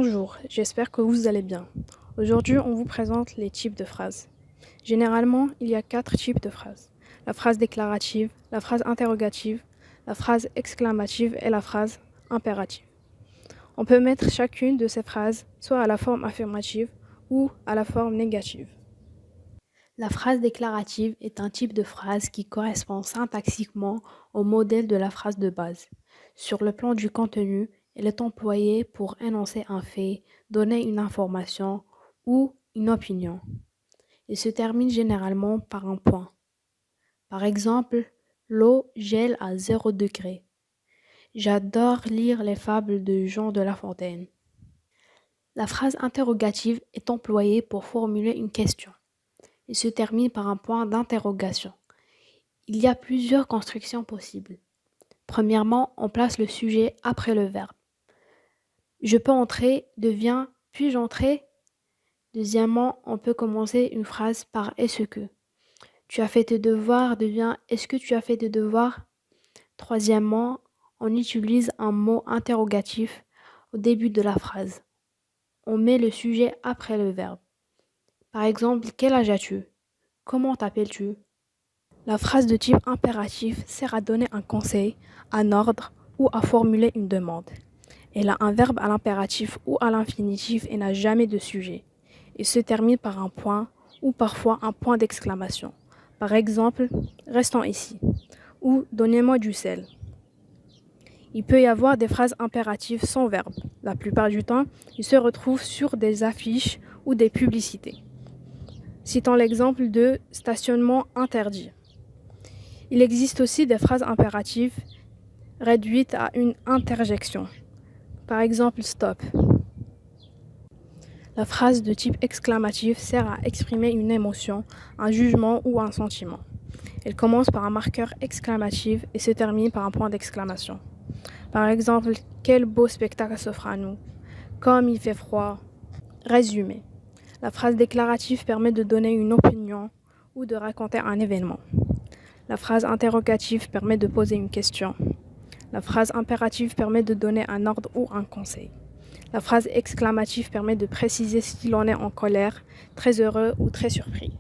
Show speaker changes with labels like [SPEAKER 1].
[SPEAKER 1] Bonjour, j'espère que vous allez bien. Aujourd'hui, on vous présente les types de phrases. Généralement, il y a 4 types de phrases. La phrase déclarative, la phrase interrogative, la phrase exclamative et la phrase impérative. On peut mettre chacune de ces phrases soit à la forme affirmative ou à la forme négative. La phrase déclarative est un type de phrase qui correspond syntaxiquement au modèle de la phrase de base. Sur le plan du contenu, elle est employée pour énoncer un fait, donner une information ou une opinion. Elle se termine généralement par un point. Par exemple, l'eau gèle à 0 degré. J'adore lire les fables de Jean de La Fontaine. La phrase interrogative est employée pour formuler une question. Il se termine par un point d'interrogation. Il y a plusieurs constructions possibles. Premièrement, on place le sujet après le verbe. Je peux entrer devient puis-je entrer? Deuxièmement, on peut commencer une phrase par est-ce que? Tu as fait tes devoirs devient est-ce que tu as fait tes devoirs? Troisièmement, on utilise un mot interrogatif au début de la phrase. On met le sujet après le verbe. Par exemple, quel âge as-tu? Comment t'appelles-tu? La phrase de type impératif sert à donner un conseil, un ordre ou à formuler une demande. Elle a un verbe à l'impératif ou à l'infinitif et n'a jamais de sujet. Il se termine par un point ou parfois un point d'exclamation. Par exemple, restons ici ou donnez-moi du sel. Il peut y avoir des phrases impératives sans verbe. La plupart du temps, ils se retrouvent sur des affiches ou des publicités. Citons l'exemple de stationnement interdit. Il existe aussi des phrases impératives réduites à une interjection. Par exemple, stop. La phrase de type exclamatif sert à exprimer une émotion, un jugement ou un sentiment. Elle commence par un marqueur exclamatif et se termine par un point d'exclamation. Par exemple, quel beau spectacle s'offre à nous. Comme il fait froid. Résumé. La phrase déclarative permet de donner une opinion ou de raconter un événement. La phrase interrogative permet de poser une question. La phrase impérative permet de donner un ordre ou un conseil. La phrase exclamative permet de préciser s'il en est en colère, très heureux ou très surpris.